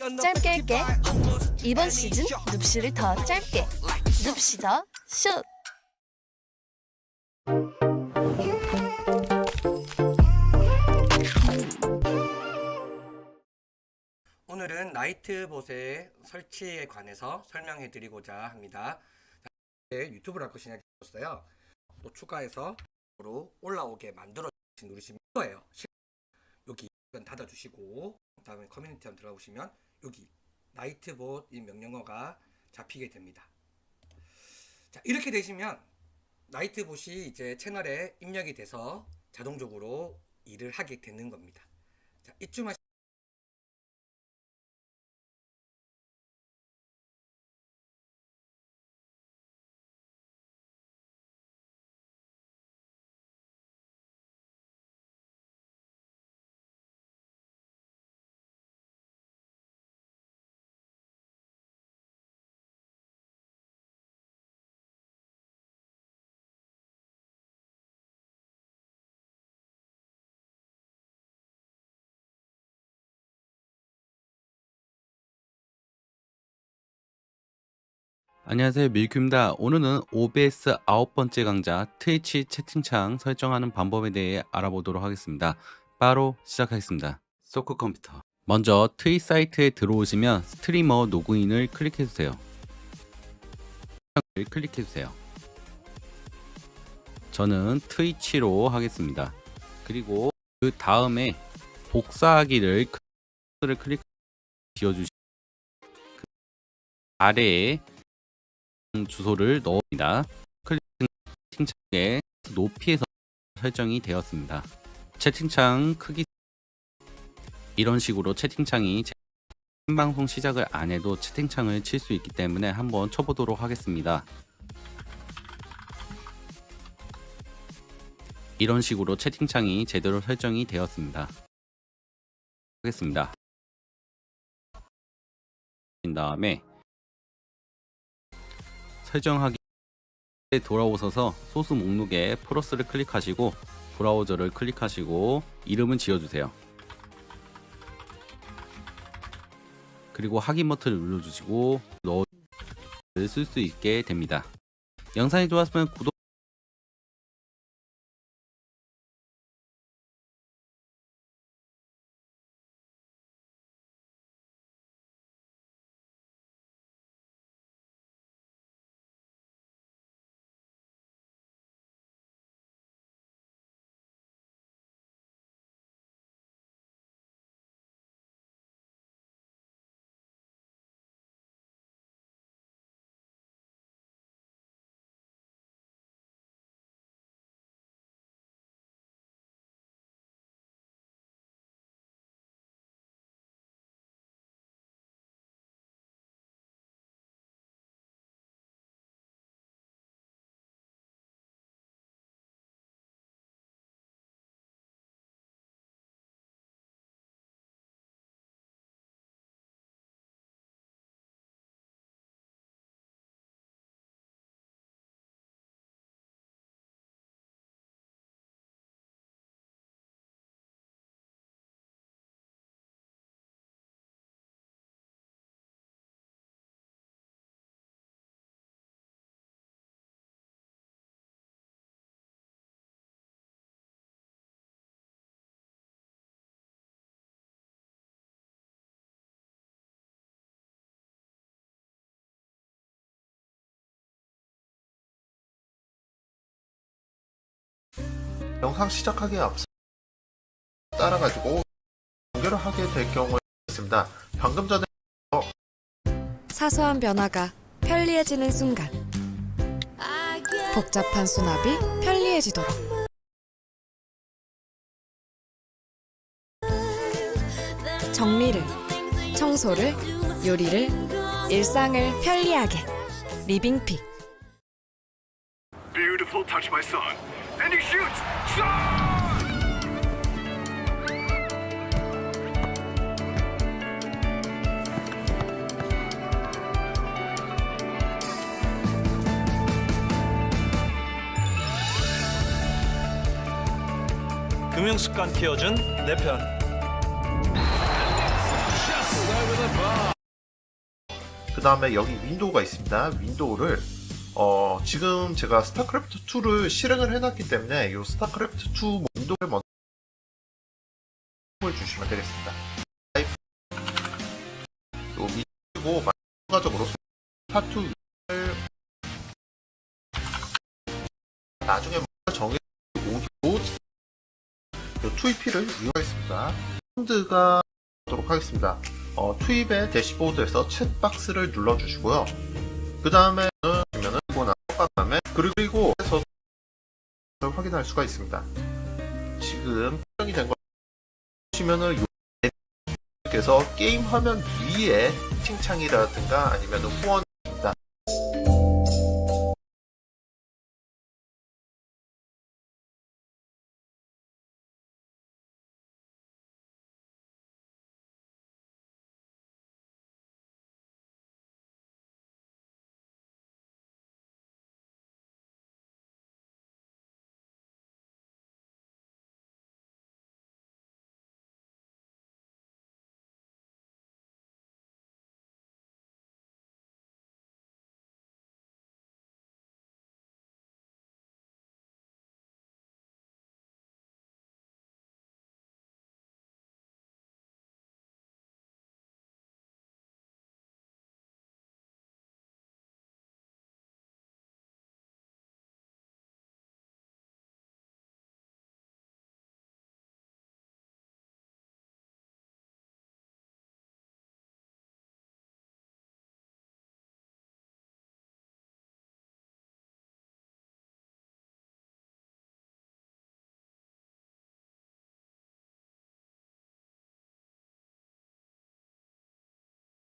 짧게 할게. 이번 시즌 눕시를 더 짧게. 눕시 더 슛. 오늘은 나이트봇의 설치에 관해서 설명해 드리고자 합니다. 유튜브를 할 것이냐 었어요. 또 추가해서 올라오게 만들어 누르시면 이거예요. 여기 닫아주시고 그다음에 커뮤니티 한번 들어가 보시면 여기 나이트봇 이 명령어가 잡히게 됩니다. 자, 이렇게 되시면 나이트봇이 이제 채널에 입력이 돼서 자동적으로 일을 하게 되는 겁니다. 자, 이쯤 하시 안녕하세요, 밀큐입니다. 오늘은 OBS 9번째 강좌 트위치 채팅창 설정하는 방법에 대해 알아보도록 하겠습니다. 바로 시작하겠습니다. 소크 컴퓨터. 먼저 트위 사이트에 들어오시면 스트리머 로그인을 클릭해주세요. 클릭해주세요. 저는 트위치로 하겠습니다. 그리고 그 다음에 복사하기를 클릭 지어주시고 그 아래에 주소를 넣습니다. 채팅창의 높이에서 설정이 되었습니다. 채팅창 크기 이런 식으로 채팅창이 생방송 시작을 안 해도 채팅창을 칠 수 있기 때문에 한번 쳐보도록 하겠습니다. 이런 식으로 채팅창이 제대로 설정이 되었습니다. 하겠습니다. 그 다음에 설정하기에 돌아오셔서 소스 목록에 플러스를 클릭하시고 브라우저를 클릭하시고 이름은 지어주세요. 그리고 확인 버튼을 눌러주시고 쓸 수 있게 됩니다. 영상이 좋았으면 구독 영상 시작하기에 앞서 따라가지고 연결을 하게 될 경우가 있습니다. 방금 전에 사소한 변화가 편리해지는 순간 복잡한 수납이 편리해지도록 정리를, 청소를, 요리를, 일상을 편리하게 리빙픽 Beautiful touch, my son. And he shoots. Son! 금융습관 키워준 내 편. 그 다음에 여기 윈도우가 있습니다. 윈도우를 지금 제가 스타크래프트 2를 실행을 해놨기 때문에 이 스타크래프트 2 윈도우를 먼저 주시면 되겠습니다. 요 윈도우 마찬가지로 스타2를 나중에 정해 오디오 2EP를 이용하겠습니다. 펀드가 하도록 하겠습니다. 투입의 대시보드에서 챗박스를 눌러주시고요. 그 다음에 보시면은 그리고 해서 확인할 수가 있습니다. 지금 설정이 된 거 보시면은 께서 게임 화면 위에 채팅창이라든가 아니면 후원입니다.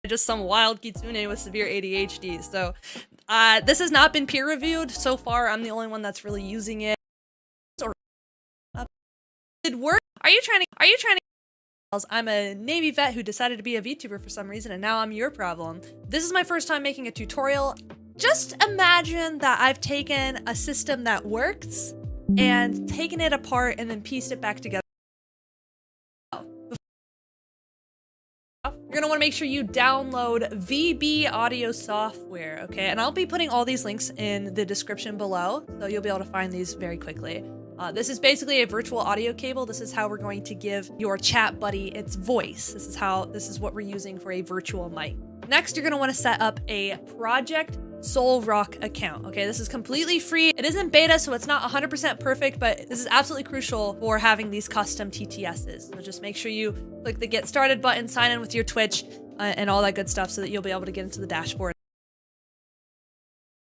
Just some wild kitsune with severe ADHD. So this has not been peer reviewed so far. I'm the only one that's really using it. Did work? Are you trying to I'm a Navy vet who decided to be a VTuber for some reason, and now I'm your problem. This is my first time making a tutorial. Just imagine that I've taken a system that works and taken it apart and then pieced it back together. You're gonna wanna make sure you download VB audio software, okay? And I'll be putting all these links in the description below, so you'll be able to find these very quickly. This is basically a virtual audio cable. This is how we're going to give your chat buddy its voice. This is what we're using for a virtual mic. Next, you're gonna wanna set up a Project Soul Rock account. Okay, this is completely free. It isn't beta, so it's not 100% perfect, but this is absolutely crucial for having these custom TTSs. So just make sure you click the Get Started button, sign in with your Twitch, and all that good stuff so that you'll be able to get into the dashboard.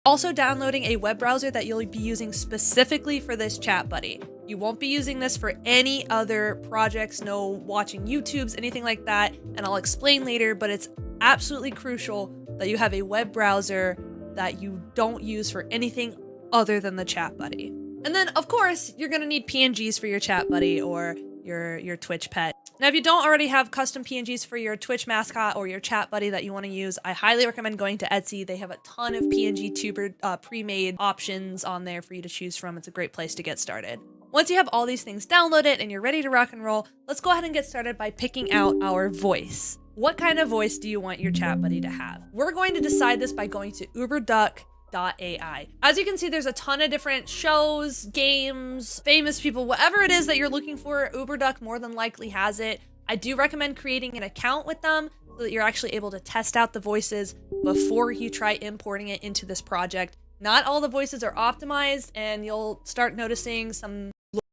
Also downloading a web browser that you'll be using specifically for this chat buddy. You won't be using this for any other projects, no watching YouTubes, anything like that, and I'll explain later, but it's absolutely crucial that you have a web browser that you don't use for anything other than the chat buddy. And then, of course, you're gonna need PNGs for your chat buddy or your Twitch pet. Now, if you don't already have custom PNGs for your Twitch mascot or your chat buddy that you want to use, I highly recommend going to Etsy. They have a ton of PNG tuber pre-made options on there for you to choose from. It's a great place to get started. Once you have all these things downloaded and you're ready to rock and roll, let's go ahead and get started by picking out our voice. What kind of voice do you want your chat buddy to have? We're going to decide this by going to uberduck.ai. As you can see, there's a ton of different shows, games, famous people, whatever it is that you're looking for, Uberduck more than likely has it. I do recommend creating an account with them so that you're actually able to test out the voices before you try importing it into this project. Not all the voices are optimized, and you'll start noticing some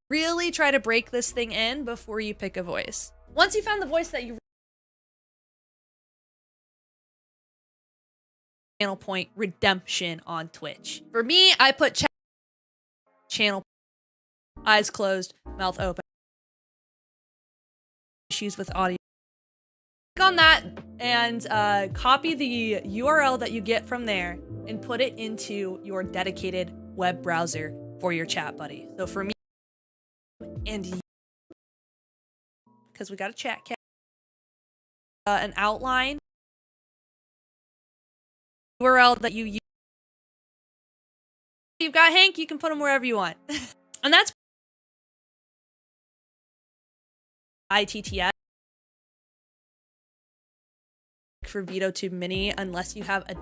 really try to break this thing in before you pick a voice. Once you found the voice that you channel point redemption on Twitch. For me, I put channel eyes closed, mouth open. Issues with audio. Click on that and copy the URL that you get from there and put it into your dedicated web browser for your chat buddy. So for me and you, because we got a chat cat, an outline URL that you use. You've got Hank, you can put them wherever you want. And that's ITTS. for VitoTube Mini unless you have a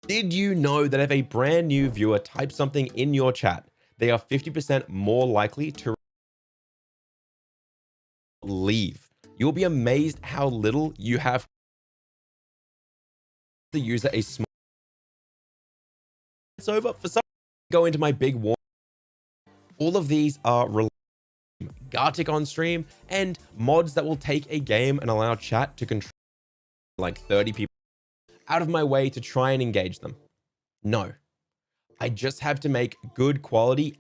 Did you know that if a brand new viewer types something in your chat, they are 50% more likely to leave? You'll be amazed how little you have to the user a small. It's over for some. Go into my big warning. All of these are Gartic on stream and mods that will take a game and allow chat to control like 30 people out of my way to try and engage them. No, I just have to make good quality.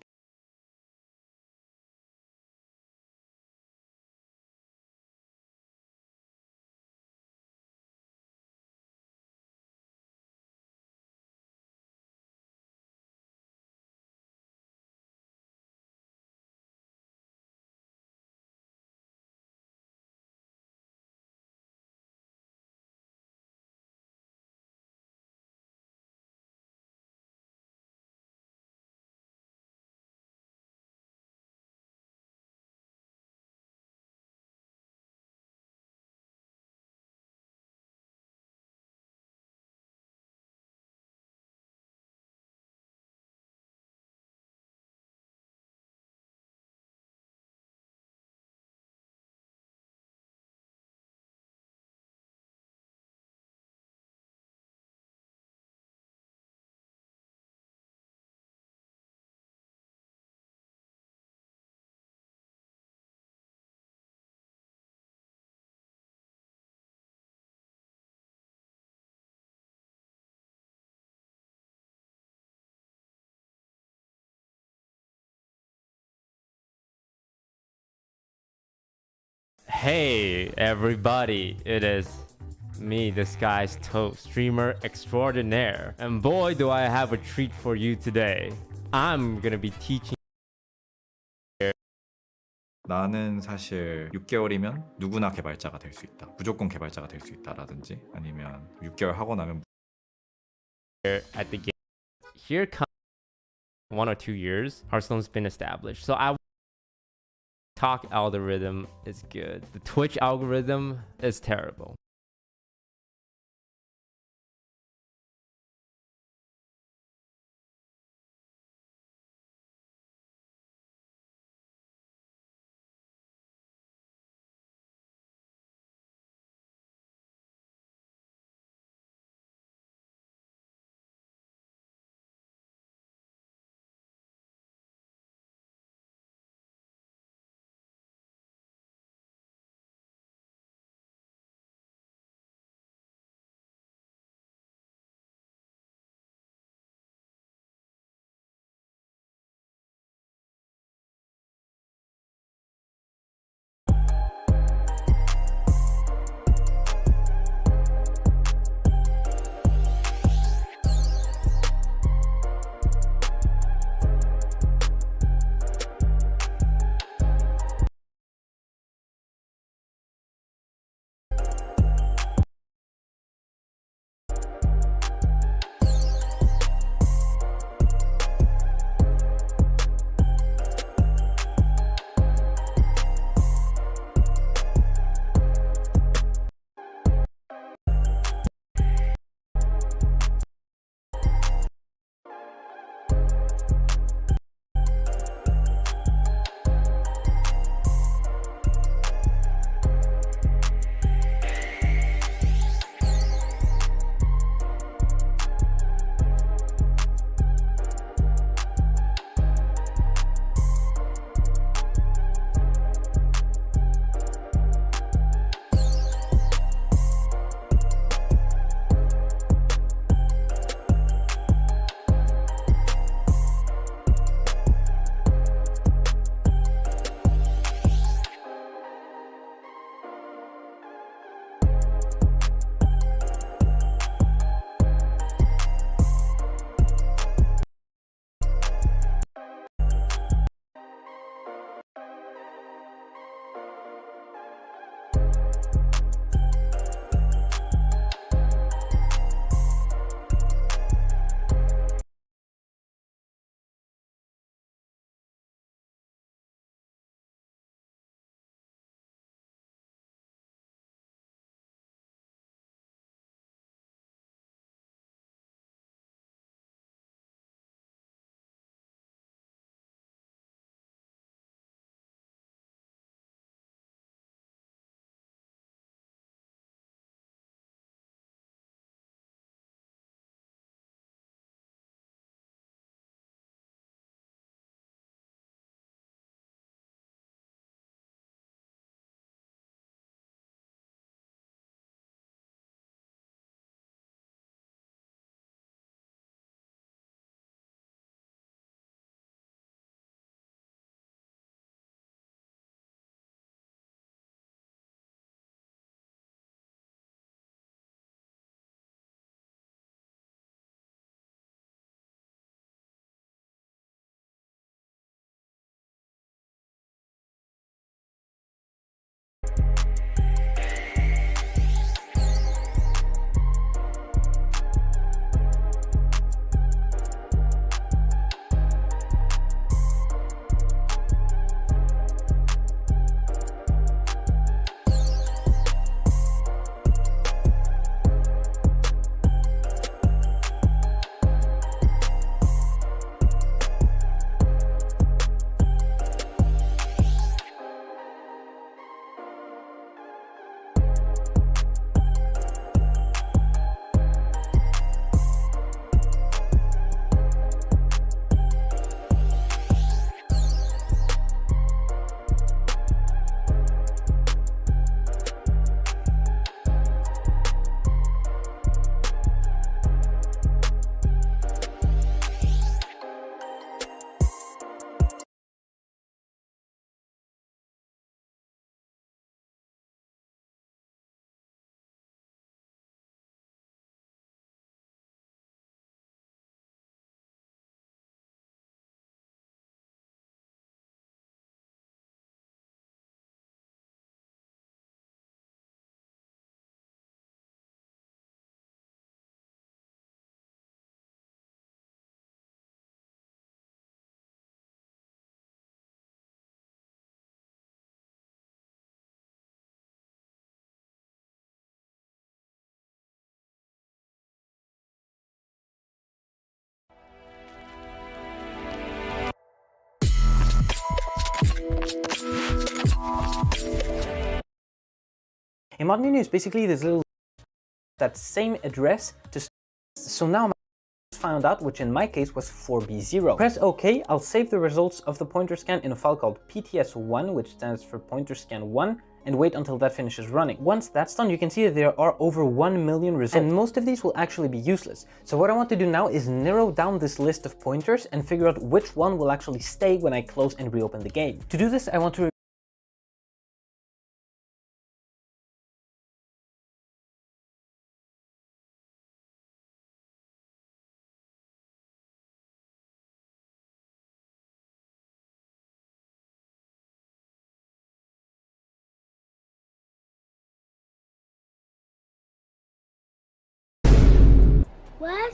Hey everybody, it is me, this guy's toast streamer extraordinaire, and boy do I have a treat for you today. I'm gonna be teaching. 나는 사실 6개월이면 누구나 개발자가 될 수 있다. 무조건 개발자가 될 수 있다라든지 아니면 6개월 하고 나면 At the game. Here comes 1 or 2 years, Hearthstone's been established. So I talk algorithm is good. The Twitch algorithm is terrible. A mod menu is basically this little that same address to. So now found out, which in my case was 4B0. Press OK, I'll save the results of the pointer scan in a file called PTS1, which stands for pointer scan 1, and wait until that finishes running. Once that's done, you can see that there are over 1 million results, and most of these will actually be useless. So what I want to do now is narrow down this list of pointers and figure out which one will actually stay when I close and reopen the game. To do this, I want to What?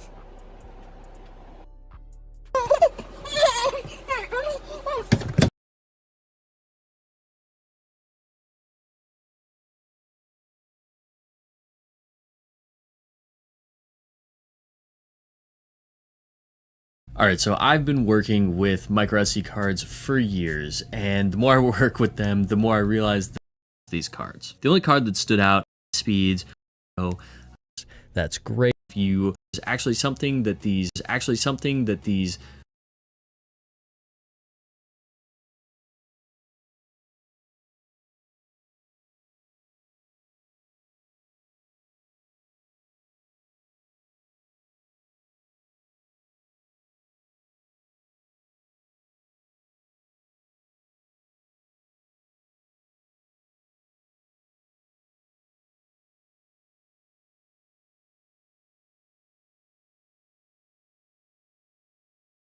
Alright, so I've been working with micro SD cards for years, and the more I work with them, the more I realize these cards. The only card that stood out, speeds, that's great. If you, is actually something that these